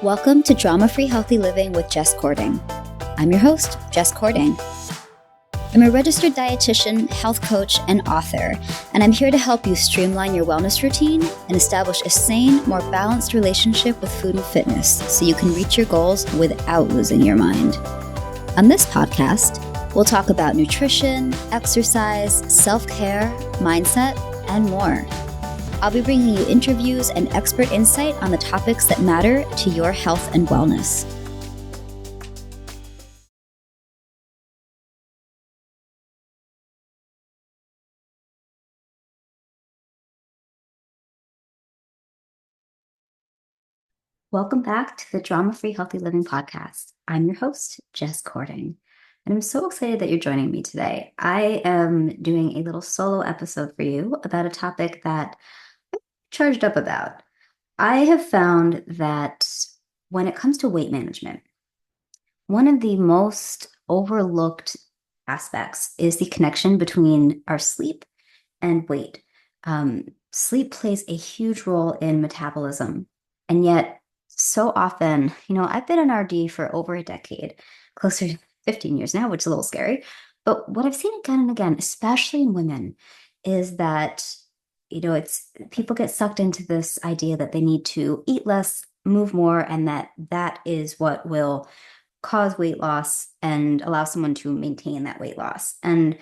Welcome to Drama-Free Healthy Living with Jess Cording. I'm your host, Jess Cording. I'm a registered dietitian, health coach, and author, and I'm here to help you streamline your wellness routine and establish a sane, more balanced relationship with food and fitness so you can reach your goals without losing your mind. On this podcast, we'll talk about nutrition, exercise, self-care, mindset, and more. I'll be bringing you interviews and expert insight on the topics that matter to your health and wellness. Welcome back to the Drama-Free Healthy Living podcast. I'm your host, Jess Cording, and I'm so excited that you're joining me today. I am doing a little solo episode for you about a topic that I'm charged up about. I have found that when it comes to weight management, one of the most overlooked aspects is the connection between our sleep and weight. Sleep plays a huge role in metabolism, and yet so often, I've been an RD for over a decade, closer to 15 years now, which is a little scary. But what I've seen again and again, especially in women, is that, it's people get sucked into this idea that they need to eat less, move more, and that is what will cause weight loss and allow someone to maintain that weight loss. And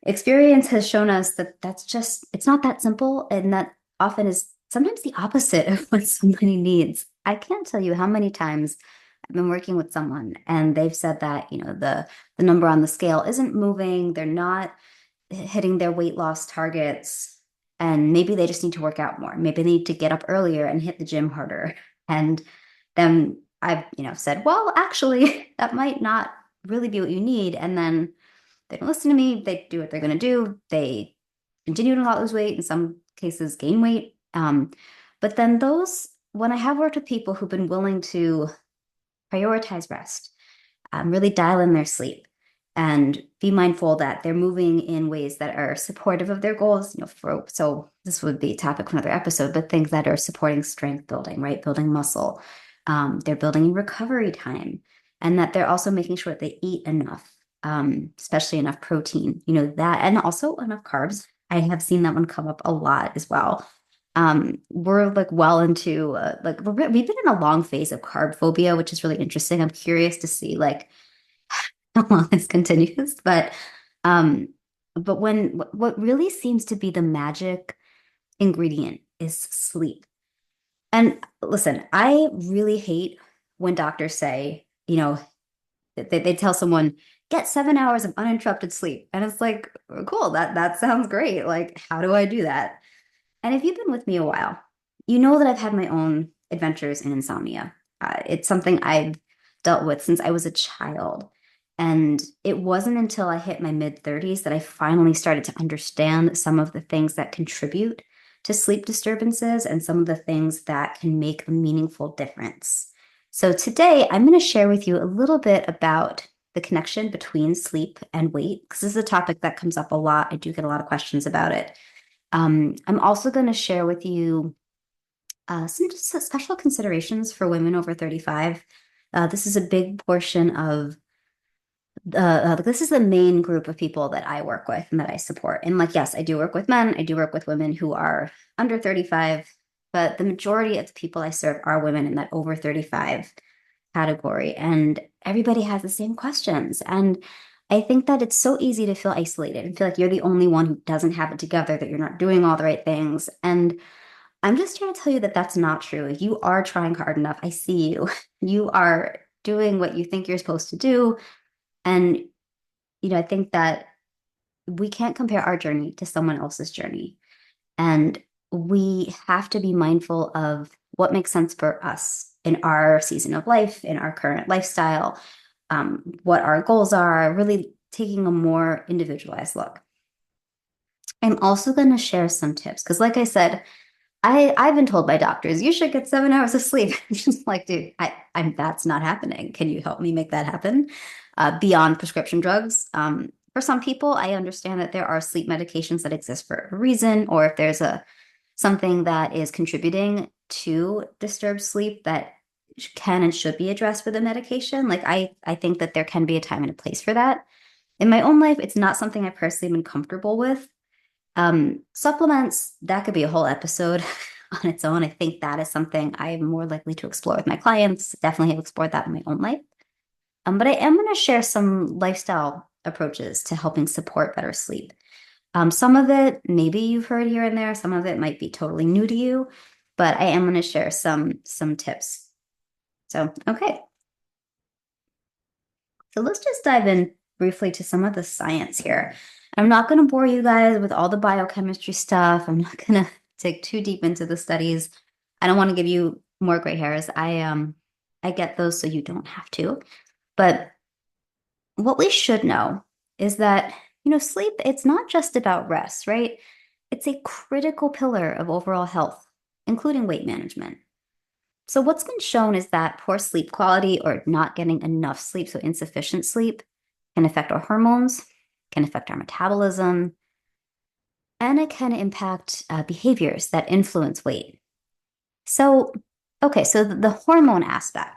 experience has shown us that it's not that simple, and that often is sometimes the opposite of what somebody needs. I can't tell you how many times I've been working with someone and they've said that, the number on the scale isn't moving, they're not hitting their weight loss targets, and maybe they just need to work out more. Maybe they need to get up earlier and hit the gym harder. And then I've, said, well, actually, that might not really be what you need. And then they don't listen to me. They do what they're going to do. They continue to not lose weight, in some cases gain weight. But then when I have worked with people who've been willing to prioritize rest, really dial in their sleep and be mindful that they're moving in ways that are supportive of their goals, so this would be a topic for another episode, but things that are supporting strength building, right? Building muscle. They're building in recovery time, and that they're also making sure that they eat enough, especially enough protein, that, and also enough carbs. I have seen that one come up a lot as well. We're well into we've been in a long phase of carb phobia, which is really interesting. I'm curious to see how long this continues, but what really seems to be the magic ingredient is sleep. And listen, I really hate when doctors say, they tell someone, get 7 hours of uninterrupted sleep. And it's like, cool, that sounds great. How do I do that? And if you've been with me a while, you know that I've had my own adventures in insomnia. It's something I've dealt with since I was a child. And it wasn't until I hit my mid-30s that I finally started to understand some of the things that contribute to sleep disturbances and some of the things that can make a meaningful difference. So today, I'm going to share with you a little bit about the connection between sleep and weight, because this is a topic that comes up a lot. I do get a lot of questions about it. I'm also going to share with you some just special considerations for women over 35. This is a big portion of this is the main group of people that I work with and that I support. And yes, I do work with men. I do work with women who are under 35, but the majority of the people I serve are women in that over 35 category. And everybody has the same questions. And I think that it's so easy to feel isolated and feel like you're the only one who doesn't have it together, that you're not doing all the right things. And I'm just trying to tell you that that's not true. You are trying hard enough. I see you. You are doing what you think you're supposed to do. And, I think that we can't compare our journey to someone else's journey. And we have to be mindful of what makes sense for us in our season of life, in our current lifestyle, what our goals are, really taking a more individualized look. I'm also going to share some tips because, like I said, I've been told by doctors, you should get 7 hours of sleep. Just dude, that's not happening. Can you help me make that happen? Beyond prescription drugs. For some people, I understand that there are sleep medications that exist for a reason, or if there's something that is contributing to disturbed sleep that can and should be addressed with a medication. Like I think that there can be a time and a place for that. In my own life, it's not something I've personally been comfortable with. Supplements, that could be a whole episode on its own. I think that is something I'm more likely to explore with my clients. Definitely have explored that in my own life. But I am going to share some lifestyle approaches to helping support better sleep. Some of it, maybe you've heard here and there. Some of it might be totally new to you, but I am going to share some tips. So, okay. So let's just dive in briefly to some of the science here. I'm not going to bore you guys with all the biochemistry stuff. I'm not going to dig too deep into the studies. I don't want to give you more gray hairs. I get those so you don't have to. But what we should know is that, sleep, it's not just about rest, right? It's a critical pillar of overall health, including weight management. So, what's been shown is that poor sleep quality or not getting enough sleep, so insufficient sleep, can affect our hormones, can affect our metabolism, and it can impact behaviors that influence weight. So, okay, so the hormone aspect.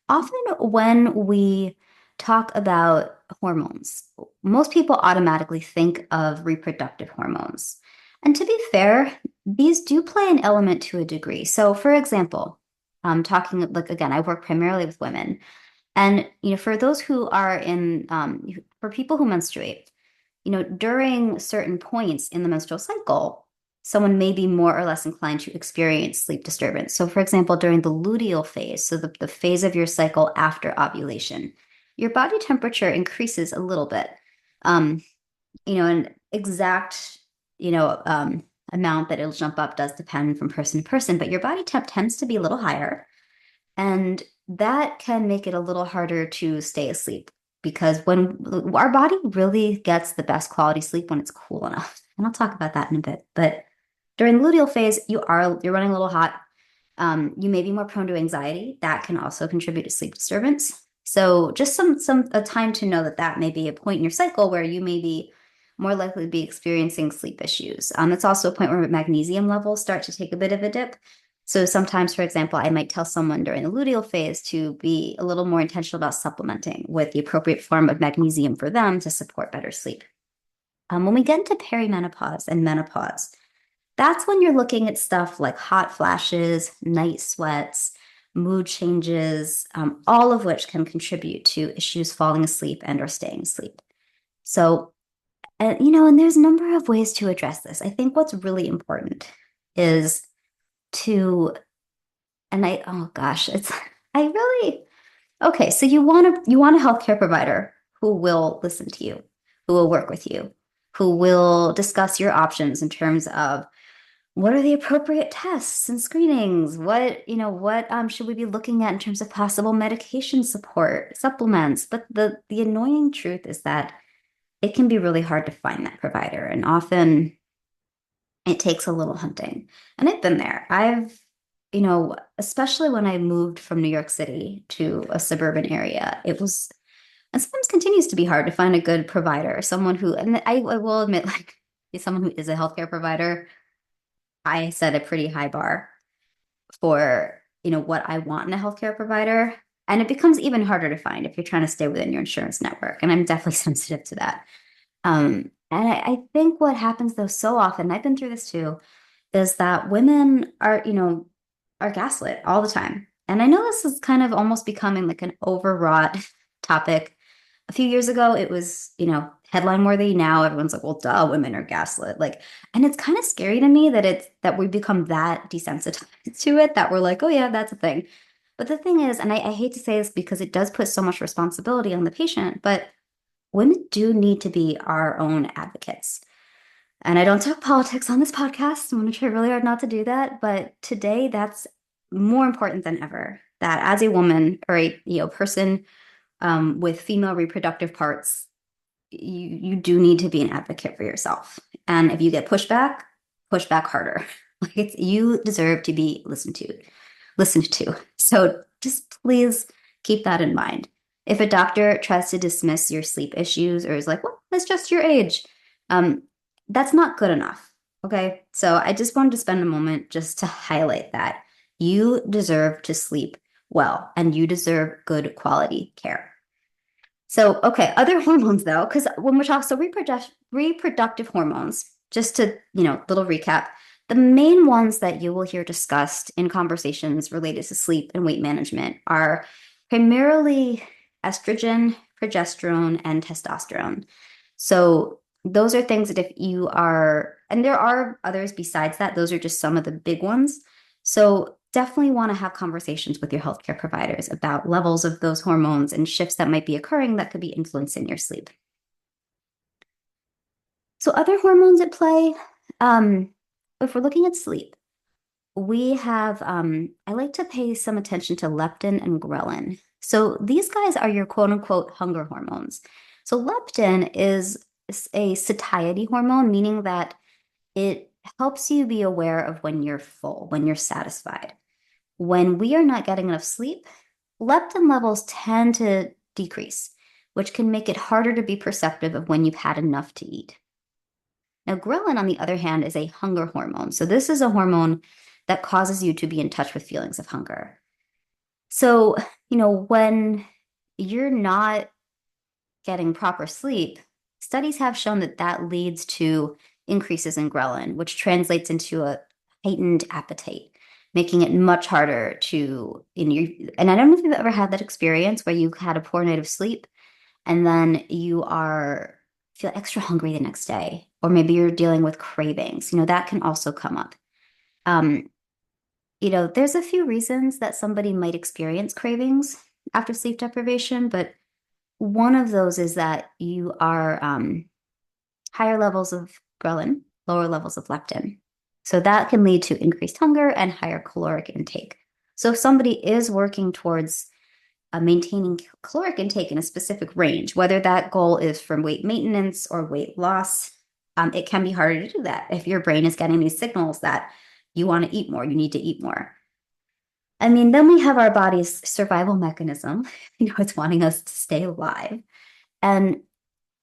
Often when we talk about hormones, most people automatically think of reproductive hormones. And to be fair, these do play an element to a degree. So, for example, talking like again, I work primarily with women, and for those who are for people who menstruate, during certain points in the menstrual cycle, someone may be more or less inclined to experience sleep disturbance. So, for example, during the luteal phase, so the phase of your cycle after ovulation, your body temperature increases a little bit. Um, an exact, amount that it'll jump up does depend from person to person, but your body temp tends to be a little higher. And that can make it a little harder to stay asleep because when our body really gets the best quality sleep when it's cool enough. And I'll talk about that in a bit. But during the luteal phase, you're running a little hot. You may be more prone to anxiety. That can also contribute to sleep disturbance. So just a time to know that that may be a point in your cycle where you may be more likely to be experiencing sleep issues. It's also a point where magnesium levels start to take a bit of a dip. So sometimes, for example, I might tell someone during the luteal phase to be a little more intentional about supplementing with the appropriate form of magnesium for them to support better sleep. When we get into perimenopause and menopause, that's when you're looking at stuff like hot flashes, night sweats, mood changes, all of which can contribute to issues falling asleep and or staying asleep. So, and there's a number of ways to address this. I think what's really important is to, and I, oh gosh, I really, okay, so you want a healthcare provider who will listen to you, who will work with you, who will discuss your options in terms of what are the appropriate tests and screenings? What should we be looking at in terms of possible medication support, supplements? But the annoying truth is that it can be really hard to find that provider, and often it takes a little hunting. And I've been there. Especially when I moved from New York City to a suburban area, it was, and sometimes continues to be hard to find a good provider, someone who, and I will admit, like, is someone who is a healthcare provider. I set a pretty high bar for, what I want in a healthcare provider. And it becomes even harder to find if you're trying to stay within your insurance network. And I'm definitely sensitive to that. And I think what happens though so often, I've been through this too, is that women are gaslit all the time. And I know this is kind of almost becoming like an overwrought topic. A few years ago, it was, headline worthy. Now everyone's like, well, duh, women are gaslit. Like, and it's kind of scary to me that we become that desensitized to it that we're like, oh yeah, that's a thing. But the thing is, and I hate to say this because it does put so much responsibility on the patient, but women do need to be our own advocates. And I don't talk politics on this podcast. I'm going to try really hard not to do that. But today, that's more important than ever. That as a woman or a person with female reproductive parts, you do need to be an advocate for yourself. And if you get pushback, push back harder. Like you deserve to be listened to. So just please keep that in mind. If a doctor tries to dismiss your sleep issues or is like, well, that's just your age, that's not good enough. Okay. So I just wanted to spend a moment just to highlight that you deserve to sleep well, and you deserve good quality care. So, okay, other hormones though, because when we're talking, so reproductive hormones, just to, little recap, the main ones that you will hear discussed in conversations related to sleep and weight management are primarily estrogen, progesterone, and testosterone. So, those are things that if you are, and there are others besides that, those are just some of the big ones. So, definitely want to have conversations with your healthcare providers about levels of those hormones and shifts that might be occurring that could be influencing your sleep. So, other hormones at play, um, if we're looking at sleep, we have, I like to pay some attention to leptin and ghrelin. So, these guys are your quote unquote hunger hormones. So, leptin is a satiety hormone, meaning that it helps you be aware of when you're full, when you're satisfied. When we are not getting enough sleep, leptin levels tend to decrease, which can make it harder to be perceptive of when you've had enough to eat. Now, ghrelin, on the other hand, is a hunger hormone. So, this is a hormone that causes you to be in touch with feelings of hunger. So, when you're not getting proper sleep, studies have shown that that leads to increases in ghrelin, which translates into a heightened appetite, making it much harder to in your and I don't know if you've ever had that experience where you had a poor night of sleep and then you are feel extra hungry the next day, or maybe you're dealing with cravings. That can also come up. Um, there's a few reasons that somebody might experience cravings after sleep deprivation, but one of those is that you are higher levels of ghrelin, lower levels of leptin. So that can lead to increased hunger and higher caloric intake. So if somebody is working towards maintaining caloric intake in a specific range, whether that goal is from weight maintenance or weight loss, it can be harder to do that if your brain is getting these signals that you want to eat more, you need to eat more. I mean, then we have our body's survival mechanism. It's wanting us to stay alive. And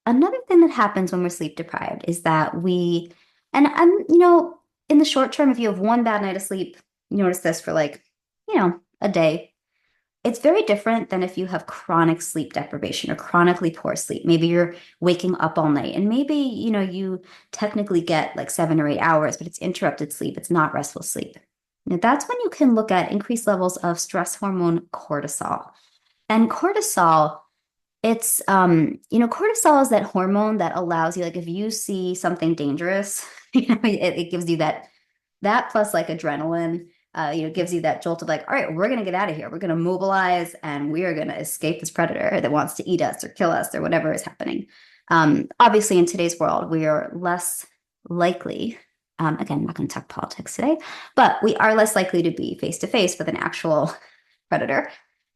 another thing that happens when we're sleep deprived is that and in the short term, if you have one bad night of sleep, you notice this for like, a day. It's very different than if you have chronic sleep deprivation or chronically poor sleep. Maybe you're waking up all night and maybe, you technically get like 7 or 8 hours, but it's interrupted sleep. It's not restful sleep. Now, that's when you can look at increased levels of stress hormone cortisol. And cortisol, cortisol is that hormone that allows you, like, if you see something dangerous, it gives you that plus like adrenaline, gives you that jolt of like, all right, we're going to get out of here. We're going to mobilize and we are going to escape this predator that wants to eat us or kill us or whatever is happening. Obviously, in today's world, we are less likely, again, I'm not going to talk politics today, but we are less likely to be face to face with an actual predator.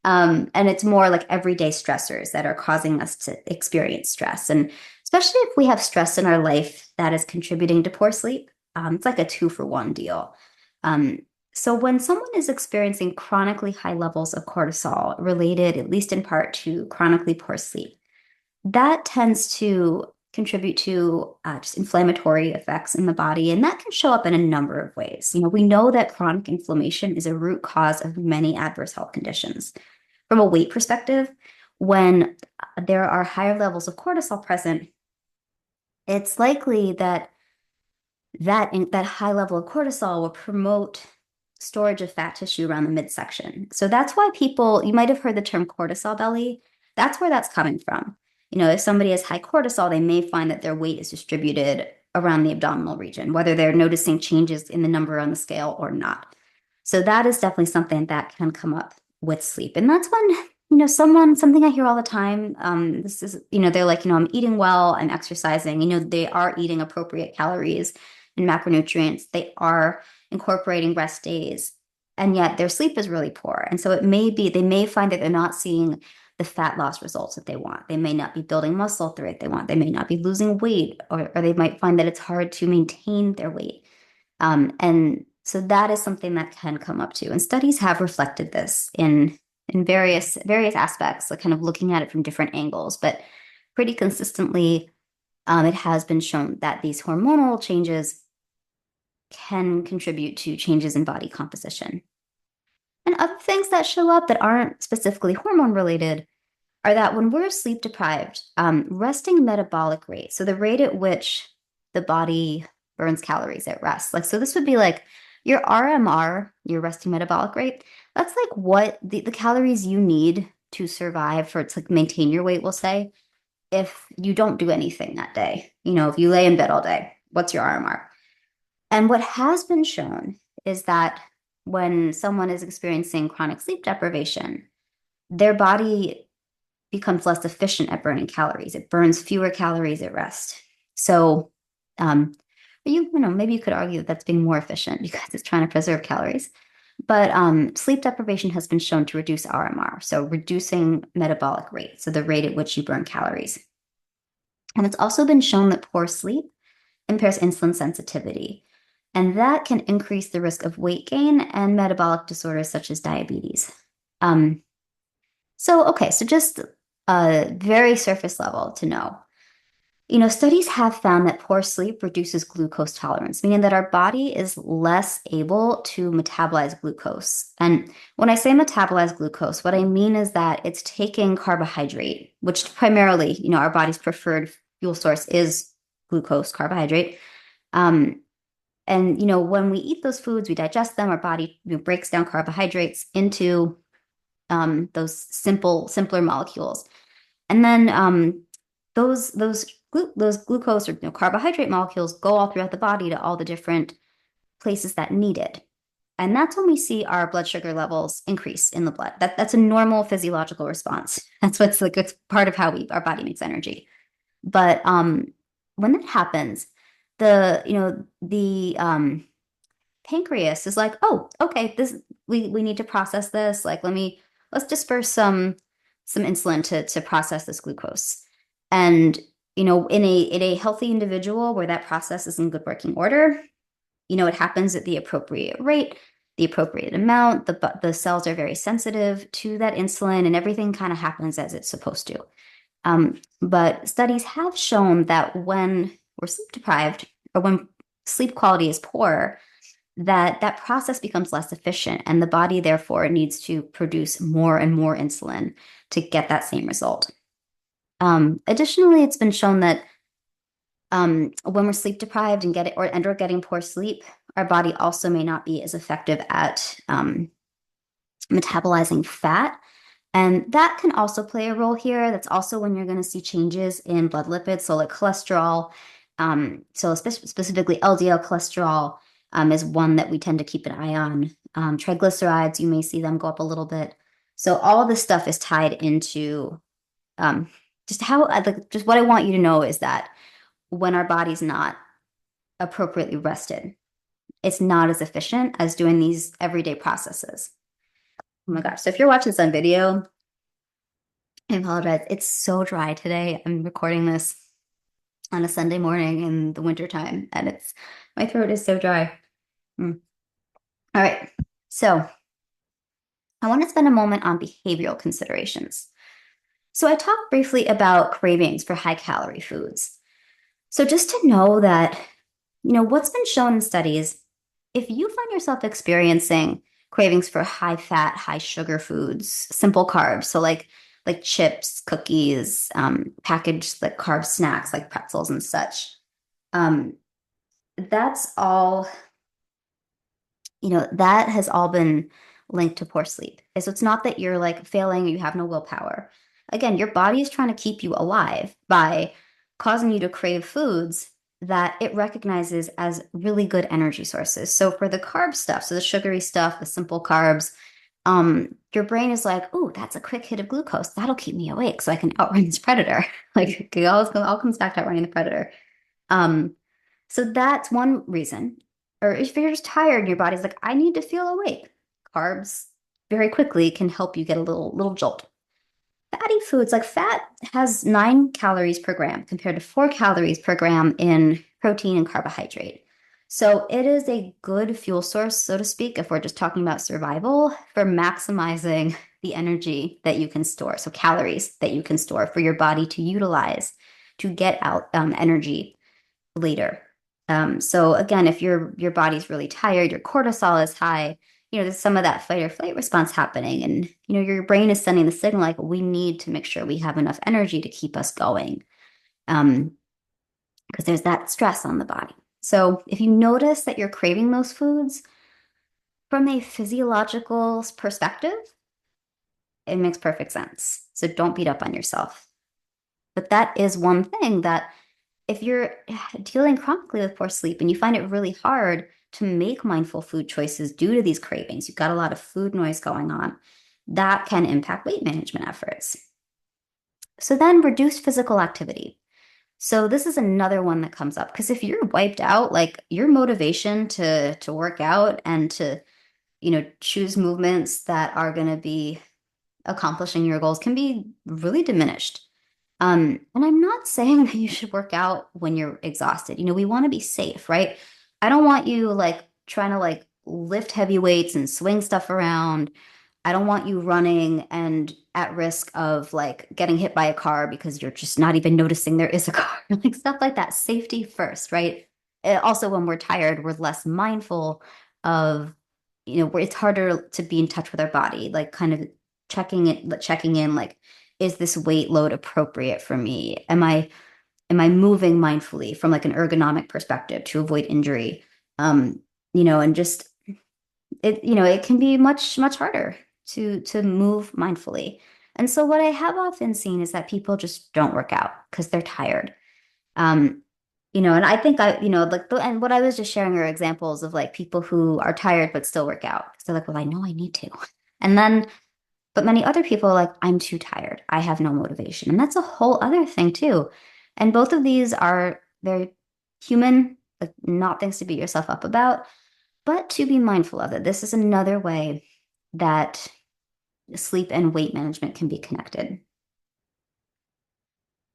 And it's more like everyday stressors that are causing us to experience stress. And especially if we have stress in our life that is contributing to poor sleep, it's like a 2-for-1 deal. Um, so when someone is experiencing chronically high levels of cortisol related, at least in part, to chronically poor sleep, that tends to contribute to just inflammatory effects in the body. And that can show up in a number of ways. We know that chronic inflammation is a root cause of many adverse health conditions. From a weight perspective, when there are higher levels of cortisol present, it's likely that high level of cortisol will promote storage of fat tissue around the midsection. So that's why you might have heard the term cortisol belly. That's where that's coming from. If somebody has high cortisol, they may find that their weight is distributed around the abdominal region, whether they're noticing changes in the number on the scale or not. So that is definitely something that can come up with sleep. And that's when, something I hear all the time, this is, they're like, I'm eating well, I'm exercising, they are eating appropriate calories and macronutrients. They are incorporating rest days, and yet their sleep is really poor. And so they may find that they're not seeing the fat loss results that they want. They may not be building muscle at the rate they want. They may not be losing weight, or they might find that it's hard to maintain their weight. And so that is something that can come up too. And studies have reflected this in various aspects, like kind of looking at it from different angles, but pretty consistently, it has been shown that these hormonal changes can contribute to changes in body composition. And other things that show up that aren't specifically hormone related are that when we're sleep deprived, resting metabolic rate, so the rate at which the body burns calories at rest, like, so this would be like your RMR, your resting metabolic rate. That's like what the calories you need to survive for to like maintain your weight, we'll say, if you don't do anything that day. If you lay in bed all day, what's your RMR? And what has been shown is that when someone is experiencing chronic sleep deprivation, their body becomes less efficient at burning calories. It burns fewer calories at rest. So, um, maybe you could argue that that's being more efficient because it's trying to preserve calories. But sleep deprivation has been shown to reduce RMR, so reducing metabolic rate, so the rate at which you burn calories. And it's also been shown that poor sleep impairs insulin sensitivity, and that can increase the risk of weight gain and metabolic disorders such as diabetes. Um, so just very surface level to know. Studies have found that poor sleep reduces glucose tolerance, meaning that our body is less able to metabolize glucose. And when I say metabolize glucose, what I mean is that it's taking carbohydrate, which primarily, our body's preferred fuel source is glucose, carbohydrate. Um, and when we eat those foods, we digest them. Our body breaks down carbohydrates into those simpler molecules, and then those glucose or carbohydrate molecules go all throughout the body to all the different places that need it. And that's when we see our blood sugar levels increase in the blood. That's a normal physiological response. That's what's like it's part of how our body makes energy. But when that happens, the pancreas is like, oh, okay, this we need to process this. Like, let's disperse some insulin to process this glucose. And in a healthy individual where that process is in good working order, it happens at the appropriate rate, the appropriate amount. The cells are very sensitive to that insulin, and everything kind of happens as it's supposed to. But studies have shown that when we're sleep deprived or when sleep quality is poor, that process becomes less efficient, and the body therefore needs to produce more and more insulin to get that same result. Additionally, it's been shown that when we're sleep deprived and or getting poor sleep, our body also may not be as effective at metabolizing fat. And that can also play a role here. That's also when you're going to see changes in blood lipids, so like cholesterol. Specifically LDL cholesterol is one that we tend to keep an eye on. Triglycerides, you may see them go up a little bit. So all of this stuff is tied into um, just what I want you to know is that when our body's not appropriately rested, it's not as efficient as doing these everyday processes. Oh my gosh. So if you're watching this on video, I apologize. It's so dry today. I'm recording this on a Sunday morning in the wintertime, and my throat is so dry. Mm. All right. So I want to spend a moment on behavioral considerations. So I talked briefly about cravings for high calorie foods. So just to know that, what's been shown in studies, if you find yourself experiencing cravings for high fat, high sugar foods, simple carbs, so like chips, cookies, packaged like carb snacks like pretzels and such, um, that's all, that has all been linked to poor sleep. So it's not that you're like failing, you have no willpower. Again, your body is trying to keep you alive by causing you to crave foods that it recognizes as really good energy sources. So for the carb stuff, so the sugary stuff, the simple carbs, your brain is like, oh, that's a quick hit of glucose. That'll keep me awake so I can outrun this predator. Like it all comes back to outrunning the predator. Um, so that's one reason. Or if you're just tired, your body's like, I need to feel awake. Carbs very quickly can help you get a little jolt. Fatty foods, like fat, has 9 calories per gram compared to 4 calories per gram in protein and carbohydrate. So it is a good fuel source, so to speak, if we're just talking about survival, for maximizing the energy that you can store. So calories that you can store for your body to utilize to get out energy later. So again, if your body's really tired, your cortisol is high, there's some of that fight or flight response happening. And, your brain is sending the signal like, we need to make sure we have enough energy to keep us going. Um, because there's that stress on the body. So if you notice that you're craving those foods from a physiological perspective, it makes perfect sense. So don't beat up on yourself. But that is one thing that if you're dealing chronically with poor sleep and you find it really hard to make mindful food choices due to these cravings, you've got a lot of food noise going on, that can impact weight management efforts. So then reduced physical activity. So this is another one that comes up because if you're wiped out, like your motivation to work out and to, choose movements that are going to be accomplishing your goals can be really diminished. And I'm not saying that you should work out when you're exhausted. We want to be safe, right? I don't want you like trying to like lift heavy weights and swing stuff around. I don't want you running and at risk of like getting hit by a car because you're just not even noticing there is a car, like stuff like that. Safety first, right? Also, when we're tired, we're less mindful of, where it's harder to be in touch with our body, like kind of checking in, like, is this weight load appropriate for me? Am I moving mindfully from like an ergonomic perspective to avoid injury? And just it can be much, much harder to move mindfully. And so what I have often seen is that people just don't work out because they're tired. Um, and I think and what I was just sharing are examples of like people who are tired but still work out. So they're like, well, I know I need to. And then, but many other people are like, I'm too tired. I have no motivation. And that's a whole other thing too. And both of these are very human, like not things to beat yourself up about, but to be mindful of it. This is another way that sleep and weight management can be connected.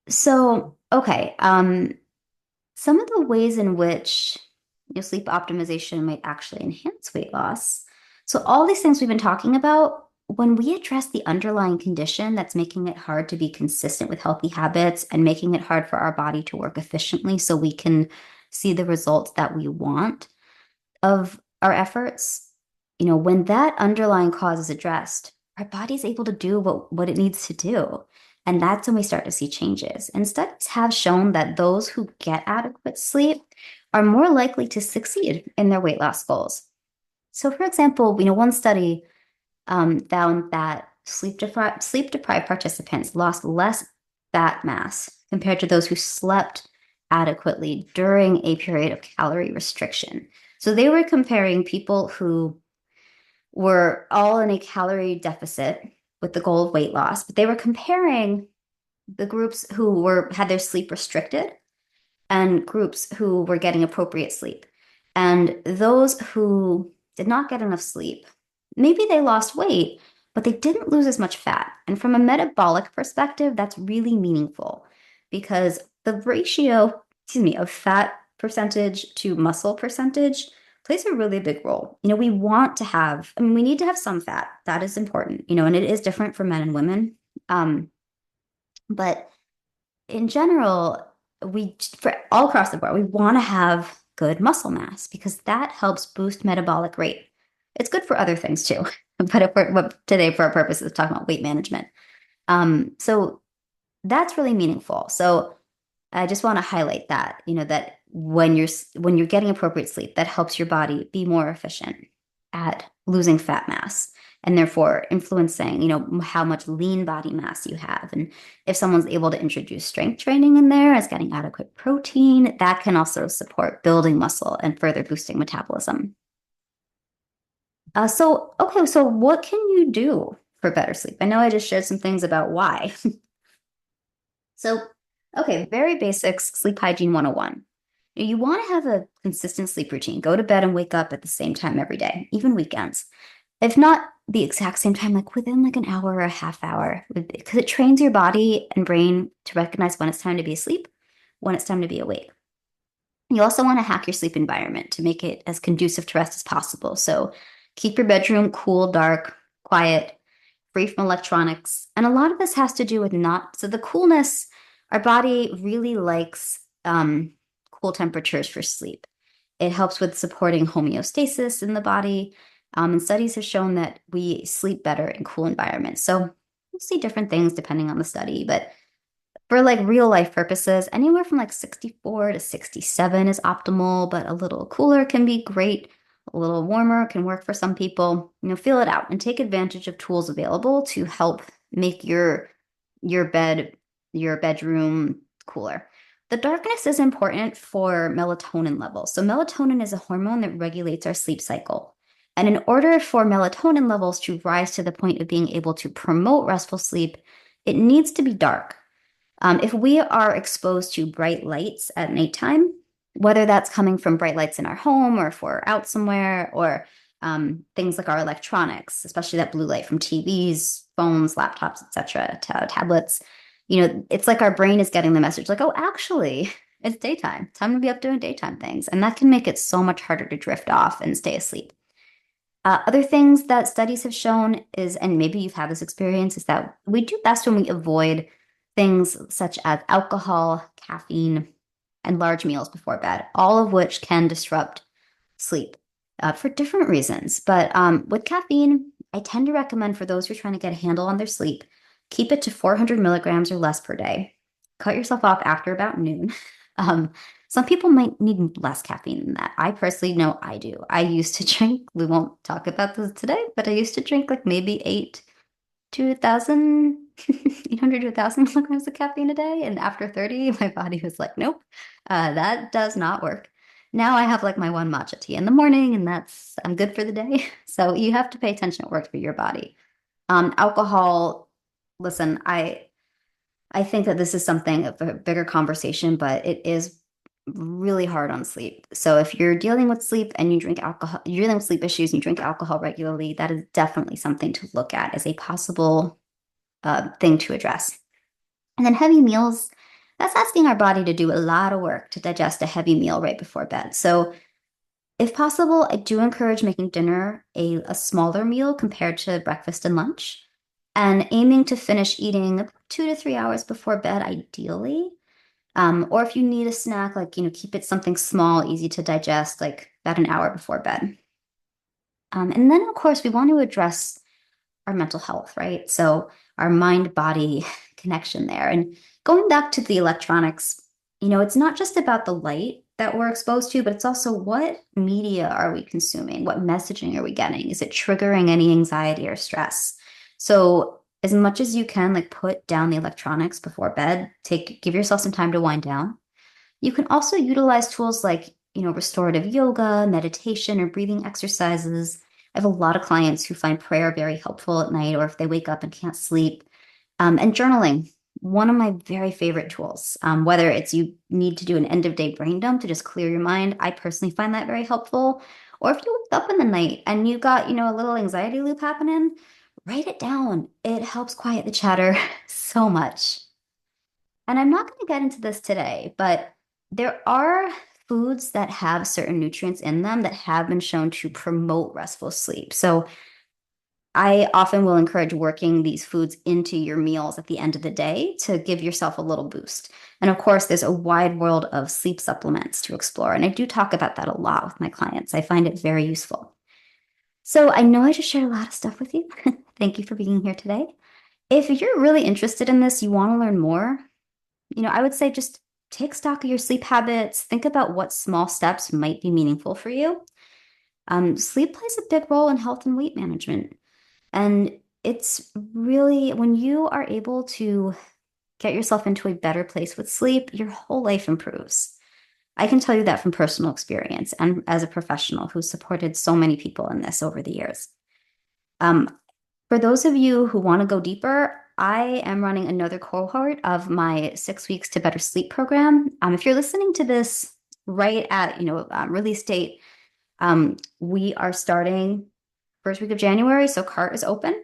So, okay, some of the ways in which sleep optimization might actually enhance weight loss. So, all these things we've been talking about, when we address the underlying condition that's making it hard to be consistent with healthy habits and making it hard for our body to work efficiently so we can see the results that we want of our efforts, when that underlying cause is addressed, our body's able to do what it needs to do. And that's when we start to see changes. And studies have shown that those who get adequate sleep are more likely to succeed in their weight loss goals. So, for example, one study found that sleep deprived participants lost less fat mass compared to those who slept adequately during a period of calorie restriction. So they were comparing people who were all in a calorie deficit with the goal of weight loss, but they were comparing the groups who had their sleep restricted and groups who were getting appropriate sleep. And those who did not get enough sleep, maybe they lost weight, but they didn't lose as much fat. And from a metabolic perspective, that's really meaningful because the ratio, of fat percentage to muscle percentage plays a really big role. We want to have, we need to have some fat. That is important, and it is different for men and women. But in general, for all across the board, we want to have good muscle mass because that helps boost metabolic rate. It's good for other things too, but today, for our purposes, talking about weight management. So that's really meaningful. So I just want to highlight that, that when you're getting appropriate sleep, that helps your body be more efficient at losing fat mass and therefore influencing, how much lean body mass you have. And if someone's able to introduce strength training in there as getting adequate protein, that can also support building muscle and further boosting metabolism. So what can you do for better sleep? I know I just shared some things about why. So, okay, very basics, sleep hygiene 101. You want to have a consistent sleep routine. Go to bed and wake up at the same time every day, even weekends. If not the exact same time, like within like an hour or a half hour, because it trains your body and brain to recognize when it's time to be asleep, when it's time to be awake. You also want to hack your sleep environment to make it as conducive to rest as possible. So keep your bedroom cool, dark, quiet, free from electronics. And a lot of this has to do with so the coolness, our body really likes cool temperatures for sleep. It helps with supporting homeostasis in the body. And studies have shown that we sleep better in cool environments. So you'll see different things depending on the study, but for like real life purposes, anywhere from like 64 to 67 is optimal, but a little cooler can be great. A little warmer can work for some people. Feel it out and take advantage of tools available to help make your bed, your bedroom cooler. The darkness is important for melatonin levels. So melatonin is a hormone that regulates our sleep cycle. And in order for melatonin levels to rise to the point of being able to promote restful sleep, it needs to be dark. If we are exposed to bright lights at nighttime, whether that's coming from bright lights in our home or if we're out somewhere, or things like our electronics, especially that blue light from TVs, phones, laptops, etc., tablets, it's like our brain is getting the message like, oh, actually, it's daytime. Time to be up doing daytime things. And that can make it so much harder to drift off and stay asleep. Other things that studies have shown is, and maybe you've had this experience, is that we do best when we avoid things such as alcohol, caffeine, and large meals before bed, all of which can disrupt sleep for different reasons. But with caffeine, I tend to recommend for those who are trying to get a handle on their sleep, keep it to 400 milligrams or less per day. Cut yourself off after about noon. Um, some people might need less caffeine than that. I personally know I do. I used to drink, we won't talk about this today, but I used to drink like maybe 800 to 1,000 milligrams of caffeine a day. And after 30, my body was like, nope, that does not work. Now I have like my one matcha tea in the morning, and I'm good for the day. So you have to pay attention what works for your body. Alcohol, listen, I think that this is something of a bigger conversation, but it is really hard on sleep. So if you're dealing with sleep and you drink alcohol, you're dealing with sleep issues and you drink alcohol regularly, that is definitely something to look at as a possible thing to address. And then heavy meals, that's asking our body to do a lot of work to digest a heavy meal right before bed. So if possible, I do encourage making dinner a smaller meal compared to breakfast and lunch, and aiming to finish eating 2 to 3 hours before bed, ideally. Or if you need a snack, like, keep it something small, easy to digest, like about an hour before bed. And then, of course, we want to address our mental health, right? So our mind body connection there. And going back to the electronics, it's not just about the light that we're exposed to, but it's also what media are we consuming? What messaging are we getting? Is it triggering any anxiety or stress? So as much as you can, like put down the electronics before bed, give yourself some time to wind down. You can also utilize tools like, restorative yoga, meditation, or breathing exercises. I have a lot of clients who find prayer very helpful at night, or if they wake up and can't sleep. And journaling, one of my very favorite tools. Whether it's you need to do an end of day brain dump to just clear your mind, I personally find that very helpful. Or if you wake up in the night and you got, a little anxiety loop happening, write it down. It helps quiet the chatter so much. And I'm not going to get into this today, but there are foods that have certain nutrients in them that have been shown to promote restful sleep. So I often will encourage working these foods into your meals at the end of the day to give yourself a little boost. And of course, there's a wide world of sleep supplements to explore. And I do talk about that a lot with my clients. I find it very useful. So I know I just shared a lot of stuff with you. Thank you for being here today. If you're really interested in this, you want to learn more, I would say just take stock of your sleep habits. Think about what small steps might be meaningful for you. Sleep plays a big role in health and weight management. And it's really when you are able to get yourself into a better place with sleep, your whole life improves. I can tell you that from personal experience and as a professional who supported so many people in this over the years. Um, for those of you who want to go deeper, I am running another cohort of my 6 weeks to better sleep program. If you're listening to this right at release date, we are starting first week of January, so cart is open.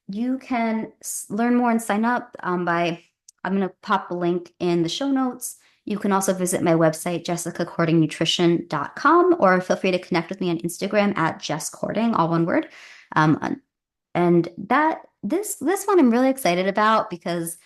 You can learn more and sign up by I'm going to pop a link in the show notes. You can also visit my website, jessicacordingnutrition.com, or feel free to connect with me on Instagram at jesscording, all one word. And this one I'm really excited about because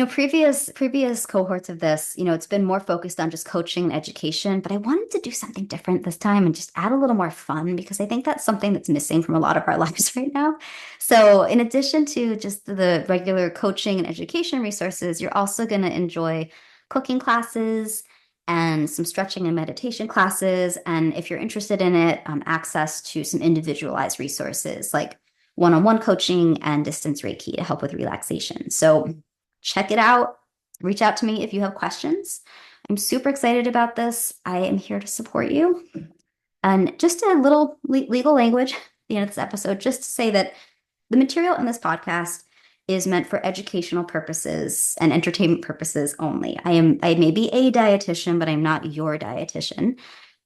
Previous cohorts of this, it's been more focused on just coaching and education, but I wanted to do something different this time and just add a little more fun because I think that's something that's missing from a lot of our lives right now. So, in addition to just the regular coaching and education resources, you're also going to enjoy cooking classes and some stretching and meditation classes. And if you're interested in it, access to some individualized resources like one-on-one coaching and distance Reiki to help with relaxation. So, check it out. Reach out to me if you have questions. I'm super excited about this. I am here to support you. And just a little legal language at the end of this episode, just to say that the material in this podcast is meant for educational purposes and entertainment purposes only. I may be a dietitian, but I'm not your dietitian.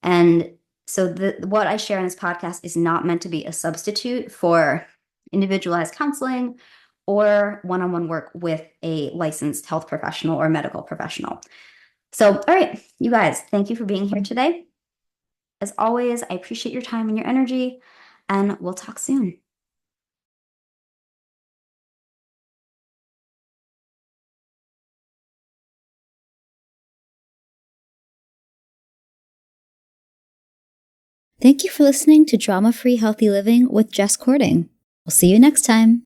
And so what I share in this podcast is not meant to be a substitute for individualized counseling or one-on-one work with a licensed health professional or medical professional. So, all right, you guys, thank you for being here today. As always, I appreciate your time and your energy, and we'll talk soon. Thank you for listening to Drama Free Healthy Living with Jess Cording. We'll see you next time.